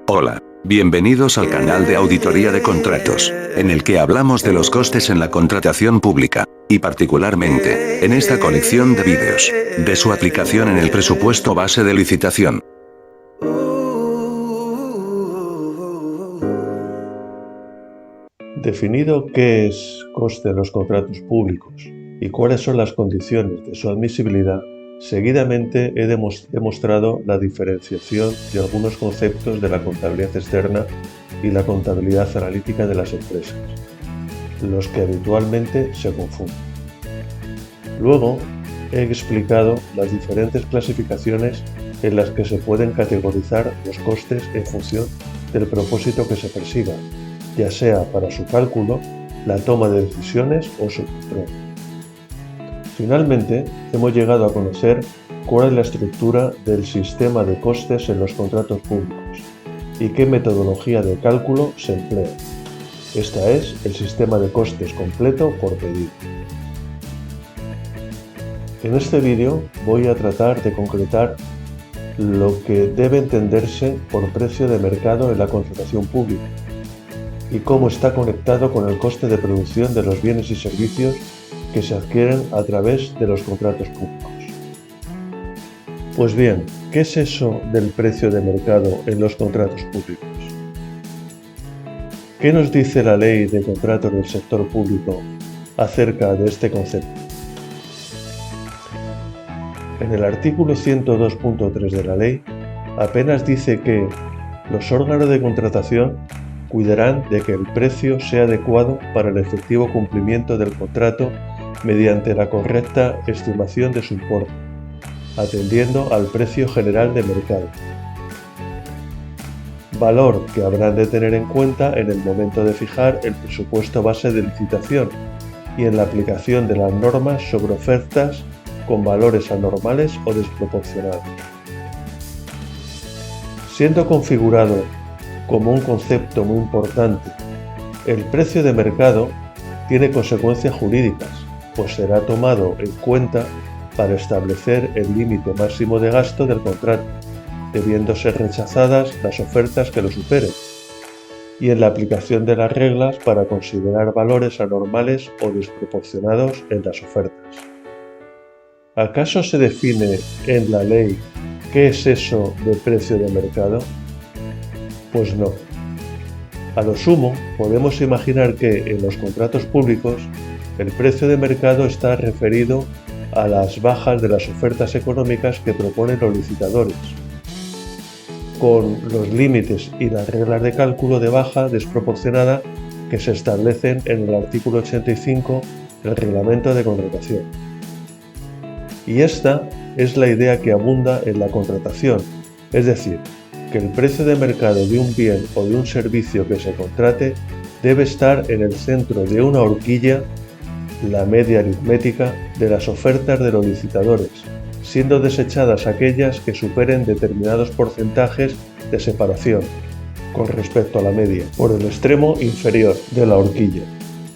Hola, bienvenidos al canal de Auditoría de Contratos, en el que hablamos de los costes en la contratación pública, y particularmente, en esta colección de vídeos, de su aplicación en el presupuesto base de licitación. Definido qué es coste en los contratos públicos y cuáles son las condiciones de su admisibilidad, seguidamente he demostrado la diferenciación de algunos conceptos de la contabilidad externa y la contabilidad analítica de las empresas, los que habitualmente se confunden. Luego, he explicado las diferentes clasificaciones en las que se pueden categorizar los costes en función del propósito que se persiga, ya sea para su cálculo, la toma de decisiones o su control. Finalmente, hemos llegado a conocer cuál es la estructura del sistema de costes en los contratos públicos y qué metodología de cálculo se emplea. Esta es el sistema de costes completo por pedido. En este vídeo voy a tratar de concretar lo que debe entenderse por precio de mercado en la contratación pública y cómo está conectado con el coste de producción de los bienes y servicios que se adquieren a través de los contratos públicos. Pues bien, ¿qué es eso del precio de mercado en los contratos públicos? ¿Qué nos dice la Ley de Contratos del Sector Público acerca de este concepto? En el artículo 102.3 de la ley apenas dice que los órganos de contratación cuidarán de que el precio sea adecuado para el efectivo cumplimiento del contrato mediante la correcta estimación de su importe, atendiendo al precio general de mercado, valor que habrán de tener en cuenta en el momento de fijar el presupuesto base de licitación y en la aplicación de las normas sobre ofertas con valores anormales o desproporcionados. Siendo configurado como un concepto muy importante, el precio de mercado tiene consecuencias jurídicas, pues será tomado en cuenta para establecer el límite máximo de gasto del contrato, debiendo ser rechazadas las ofertas que lo superen, y en la aplicación de las reglas para considerar valores anormales o desproporcionados en las ofertas. ¿Acaso se define en la ley qué es eso de precio de mercado? Pues no. A lo sumo, podemos imaginar que en los contratos públicos el precio de mercado está referido a las bajas de las ofertas económicas que proponen los licitadores, con los límites y las reglas de cálculo de baja desproporcionada que se establecen en el artículo 85 del Reglamento de Contratación. Y esta es la idea que abunda en la contratación, es decir, que el precio de mercado de un bien o de un servicio que se contrate debe estar en el centro de una horquilla, la media aritmética de las ofertas de los licitadores, siendo desechadas aquellas que superen determinados porcentajes de separación con respecto a la media, por el extremo inferior de la horquilla.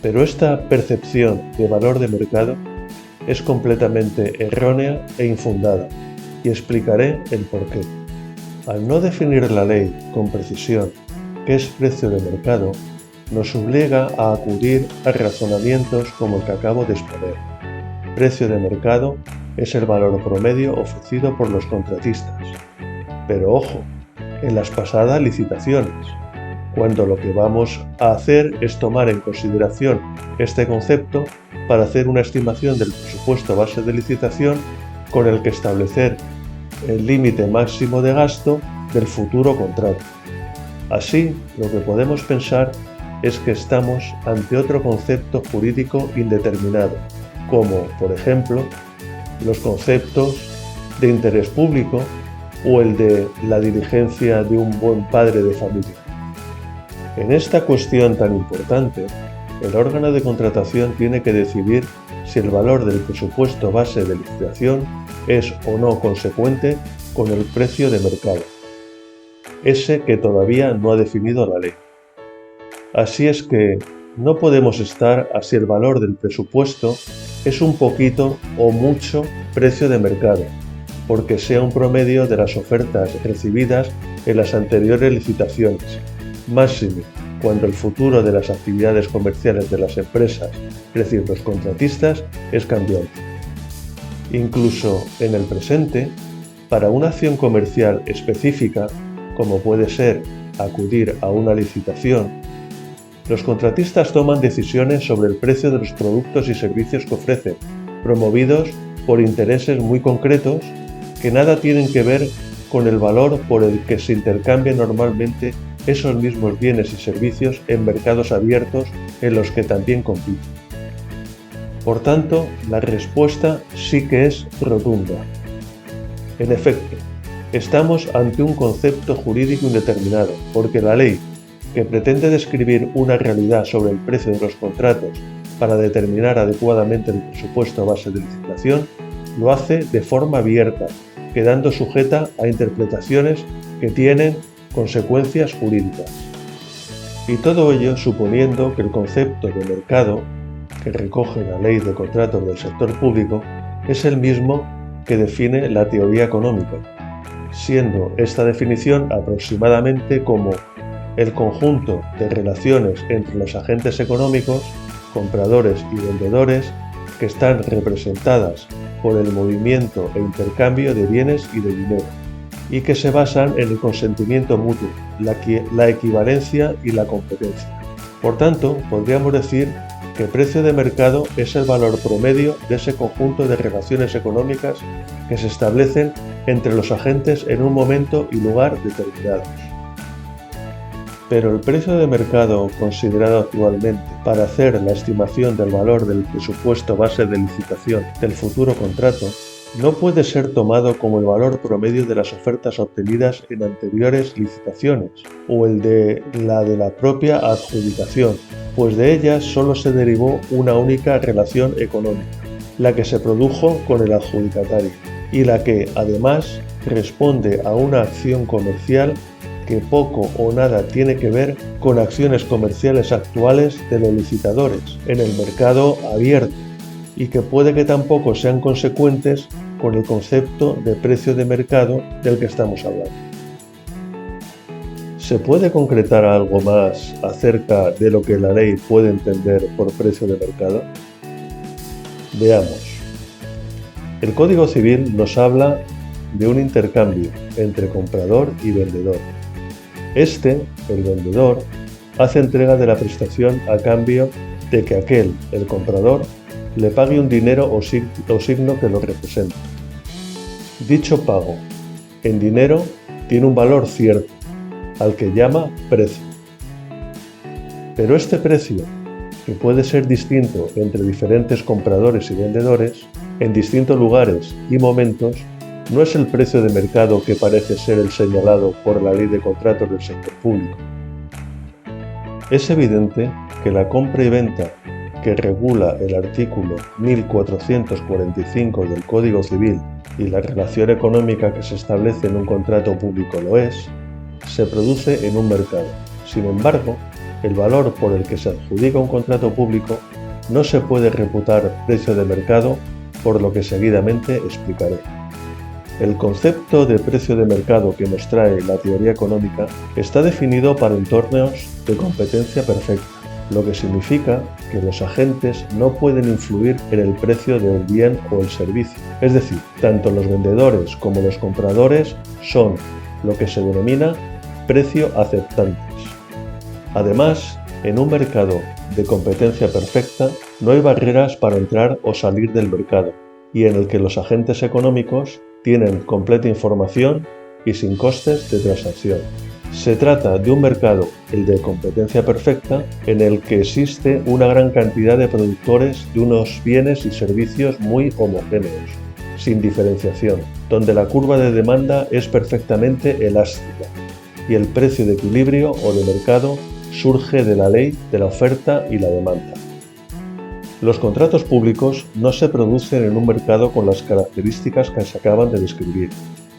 Pero esta percepción de valor de mercado es completamente errónea e infundada, y explicaré el porqué. Al no definir la ley con precisión qué es precio de mercado, nos obliga a acudir a razonamientos como el que acabo de exponer. Precio de mercado es el valor promedio ofrecido por los contratistas. Pero ojo, en las pasadas licitaciones, cuando lo que vamos a hacer es tomar en consideración este concepto para hacer una estimación del presupuesto base de licitación con el que establecer el límite máximo de gasto del futuro contrato. Así, lo que podemos pensar es que estamos ante otro concepto jurídico indeterminado, como, por ejemplo, los conceptos de interés público o el de la diligencia de un buen padre de familia. En esta cuestión tan importante, el órgano de contratación tiene que decidir si el valor del presupuesto base de licitación es o no consecuente con el precio de mercado, ese que todavía no ha definido la ley. Así es que no podemos estar a si el valor del presupuesto es un poquito o mucho precio de mercado, porque sea un promedio de las ofertas recibidas en las anteriores licitaciones, máxime cuando el futuro de las actividades comerciales de las empresas, es decir, los contratistas, es cambiante. Incluso en el presente, para una acción comercial específica, como puede ser acudir a una licitación, los contratistas toman decisiones sobre el precio de los productos y servicios que ofrecen, promovidos por intereses muy concretos que nada tienen que ver con el valor por el que se intercambian normalmente esos mismos bienes y servicios en mercados abiertos en los que también compiten. Por tanto, la respuesta sí que es rotunda. En efecto, estamos ante un concepto jurídico indeterminado, porque la ley, que pretende describir una realidad sobre el precio de los contratos para determinar adecuadamente el presupuesto base de licitación, lo hace de forma abierta, quedando sujeta a interpretaciones que tienen consecuencias jurídicas. Y todo ello suponiendo que el concepto de mercado, que recoge la Ley de Contratos del Sector Público, es el mismo que define la teoría económica, siendo esta definición aproximadamente como el conjunto de relaciones entre los agentes económicos, compradores y vendedores, que están representadas por el movimiento e intercambio de bienes y de dinero, y que se basan en el consentimiento mutuo, la equivalencia y la competencia. Por tanto, podríamos decir que precio de mercado es el valor promedio de ese conjunto de relaciones económicas que se establecen entre los agentes en un momento y lugar determinados. Pero el precio de mercado considerado actualmente para hacer la estimación del valor del presupuesto base de licitación del futuro contrato no puede ser tomado como el valor promedio de las ofertas obtenidas en anteriores licitaciones o el de la propia adjudicación, pues de ellas solo se derivó una única relación económica, la que se produjo con el adjudicatario, y la que, además, responde a una acción comercial que poco o nada tiene que ver con acciones comerciales actuales de los licitadores en el mercado abierto, y que puede que tampoco sean consecuentes con el concepto de precio de mercado del que estamos hablando. ¿Se puede concretar algo más acerca de lo que la ley puede entender por precio de mercado? Veamos. El Código Civil nos habla de un intercambio entre comprador y vendedor. El vendedor, hace entrega de la prestación a cambio de que aquel, el comprador, le pague un dinero o signo que lo represente. Dicho pago en dinero tiene un valor cierto, al que llama precio. Pero este precio, que puede ser distinto entre diferentes compradores y vendedores, en distintos lugares y momentos, no es el precio de mercado que parece ser el señalado por la Ley de Contratos del Sector Público. Es evidente que la compra y venta que regula el artículo 1445 del Código Civil y la relación económica que se establece en un contrato público lo es, se produce en un mercado. Sin embargo, el valor por el que se adjudica un contrato público no se puede reputar precio de mercado, por lo que seguidamente explicaré. El concepto de precio de mercado que nos trae la teoría económica está definido para entornos de competencia perfecta, lo que significa que los agentes no pueden influir en el precio del bien o el servicio. Es decir, tanto los vendedores como los compradores son lo que se denomina precio aceptantes. Además, en un mercado de competencia perfecta no hay barreras para entrar o salir del mercado, y en el que los agentes económicos tienen completa información y sin costes de transacción. Se trata de un mercado, el de competencia perfecta, en el que existe una gran cantidad de productores de unos bienes y servicios muy homogéneos, sin diferenciación, donde la curva de demanda es perfectamente elástica y el precio de equilibrio o de mercado surge de la ley de la oferta y la demanda. Los contratos públicos no se producen en un mercado con las características que se acaban de describir.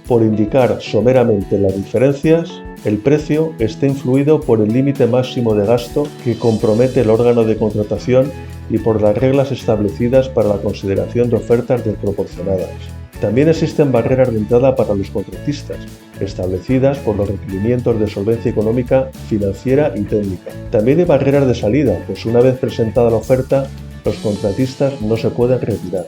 Por indicar someramente las diferencias, el precio está influido por el límite máximo de gasto que compromete el órgano de contratación y por las reglas establecidas para la consideración de ofertas desproporcionadas. También existen barreras de entrada para los contratistas, establecidas por los requerimientos de solvencia económica, financiera y técnica. También hay barreras de salida, pues una vez presentada la oferta, los contratistas no se pueden retirar.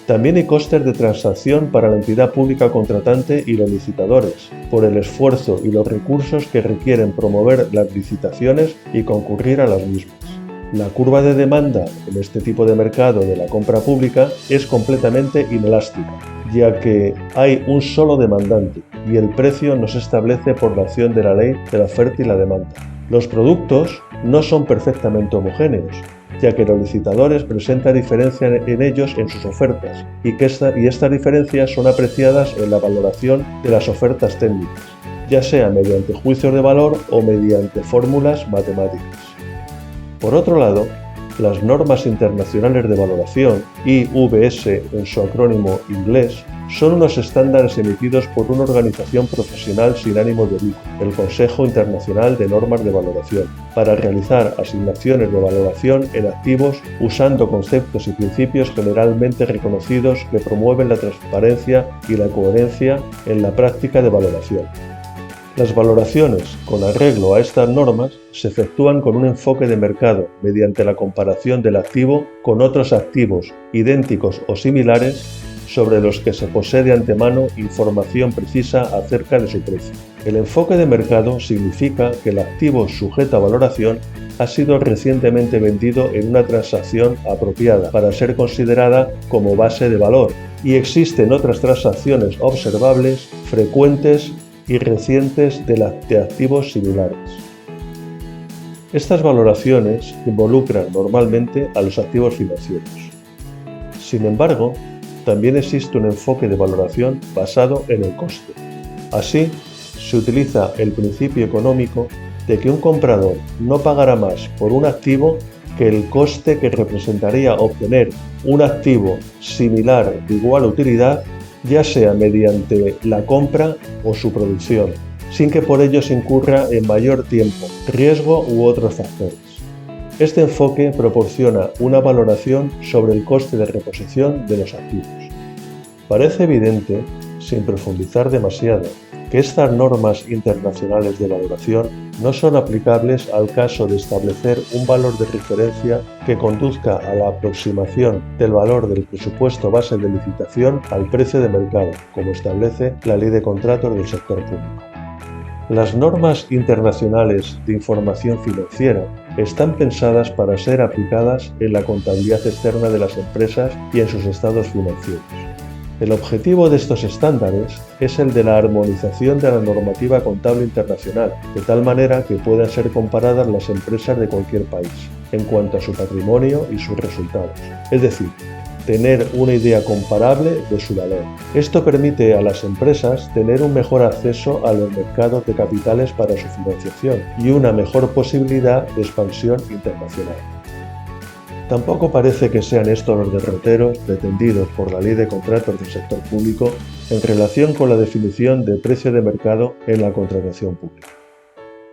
También hay costes de transacción para la entidad pública contratante y los licitadores, por el esfuerzo y los recursos que requieren promover las licitaciones y concurrir a las mismas. La curva de demanda en este tipo de mercado de la compra pública es completamente inelástica, ya que hay un solo demandante y el precio no se establece por la acción de la ley de la oferta y la demanda. Los productos no son perfectamente homogéneos, ya que los licitadores presentan diferencias en ellos en sus ofertas y estas diferencias son apreciadas en la valoración de las ofertas técnicas, ya sea mediante juicios de valor o mediante fórmulas matemáticas. Por otro lado, las normas internacionales de valoración, IVS en su acrónimo inglés, son unos estándares emitidos por una organización profesional sin ánimo de lucro, el Consejo Internacional de Normas de Valoración, para realizar asignaciones de valoración en activos usando conceptos y principios generalmente reconocidos que promueven la transparencia y la coherencia en la práctica de valoración. Las valoraciones, con arreglo a estas normas, se efectúan con un enfoque de mercado mediante la comparación del activo con otros activos idénticos o similares sobre los que se posee de antemano información precisa acerca de su precio. El enfoque de mercado significa que el activo sujeto a valoración ha sido recientemente vendido en una transacción apropiada para ser considerada como base de valor y existen otras transacciones observables, frecuentes y recientes de activos similares. Estas valoraciones involucran normalmente a los activos financieros. Sin embargo, también existe un enfoque de valoración basado en el coste. Así, se utiliza el principio económico de que un comprador no pagará más por un activo que el coste que representaría obtener un activo similar de igual utilidad, ya sea mediante la compra o su producción, sin que por ello se incurra en mayor tiempo, riesgo u otros factores. Este enfoque proporciona una valoración sobre el coste de reposición de los activos. Parece evidente, sin profundizar demasiado, que estas normas internacionales de valoración no son aplicables al caso de establecer un valor de referencia que conduzca a la aproximación del valor del presupuesto base de licitación al precio de mercado, como establece la Ley de Contratos del Sector Público. Las normas internacionales de información financiera están pensadas para ser aplicadas en la contabilidad externa de las empresas y en sus estados financieros. El objetivo de estos estándares es el de la armonización de la normativa contable internacional, de tal manera que puedan ser comparadas las empresas de cualquier país, en cuanto a su patrimonio y sus resultados, es decir, tener una idea comparable de su valor. Esto permite a las empresas tener un mejor acceso a los mercados de capitales para su financiación y una mejor posibilidad de expansión internacional. Tampoco parece que sean estos los derroteros pretendidos por la Ley de Contratos del Sector Público en relación con la definición de precio de mercado en la contratación pública.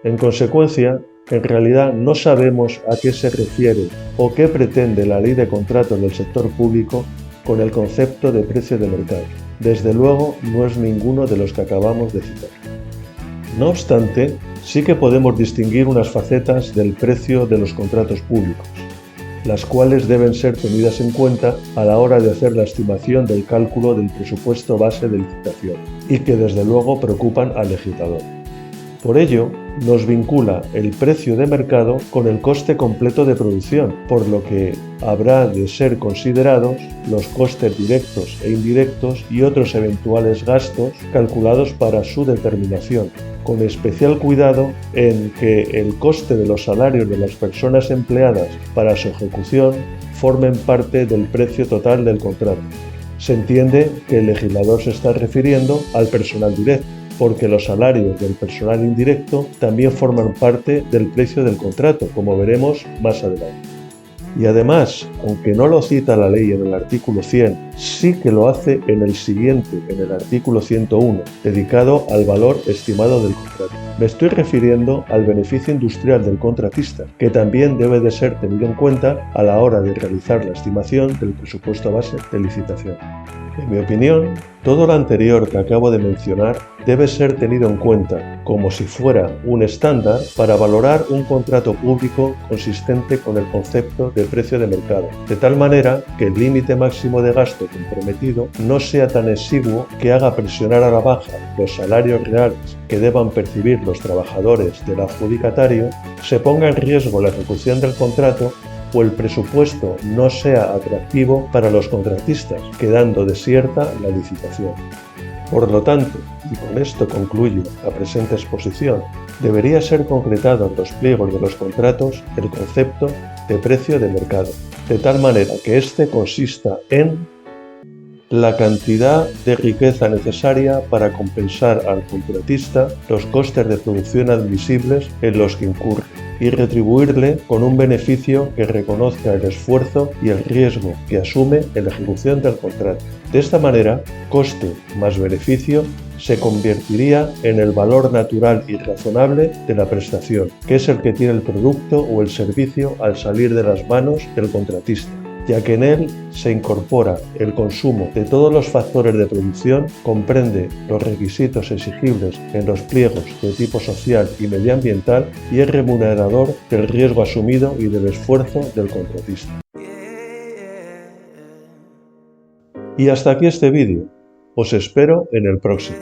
En consecuencia, en realidad no sabemos a qué se refiere o qué pretende la Ley de Contratos del Sector Público con el concepto de precio de mercado. Desde luego, no es ninguno de los que acabamos de citar. No obstante, sí que podemos distinguir unas facetas del precio de los contratos públicos, las cuales deben ser tenidas en cuenta a la hora de hacer la estimación del cálculo del presupuesto base de licitación y que desde luego preocupan al legislador. Por ello, nos vincula el precio de mercado con el coste completo de producción, por lo que habrá de ser considerados los costes directos e indirectos y otros eventuales gastos calculados para su determinación, con especial cuidado en que el coste de los salarios de las personas empleadas para su ejecución formen parte del precio total del contrato. Se entiende que el legislador se está refiriendo al personal directo, porque los salarios del personal indirecto también forman parte del precio del contrato, como veremos más adelante. Y además, aunque no lo cita la ley en el artículo 100, sí que lo hace en el siguiente, en el artículo 101, dedicado al valor estimado del contrato. Me estoy refiriendo al beneficio industrial del contratista, que también debe de ser tenido en cuenta a la hora de realizar la estimación del presupuesto base de licitación. En mi opinión, todo lo anterior que acabo de mencionar debe ser tenido en cuenta como si fuera un estándar para valorar un contrato público consistente con el concepto de precio de mercado, de tal manera que el límite máximo de gasto comprometido no sea tan exiguo que haga presionar a la baja los salarios reales que deban percibir los trabajadores del adjudicatario, se ponga en riesgo la ejecución del contrato o el presupuesto no sea atractivo para los contratistas, quedando desierta la licitación. Por lo tanto, y con esto concluyo la presente exposición, debería ser concretado en los pliegos de los contratos el concepto de precio de mercado, de tal manera que éste consista en la cantidad de riqueza necesaria para compensar al contratista los costes de producción admisibles en los que incurre y retribuirle con un beneficio que reconozca el esfuerzo y el riesgo que asume en la ejecución del contrato. De esta manera, coste más beneficio se convertiría en el valor natural y razonable de la prestación, que es el que tiene el producto o el servicio al salir de las manos del contratista, ya que en él se incorpora el consumo de todos los factores de producción, comprende los requisitos exigibles en los pliegos de tipo social y medioambiental y es remunerador del riesgo asumido y del esfuerzo del contratista. Y hasta aquí este vídeo. Os espero en el próximo.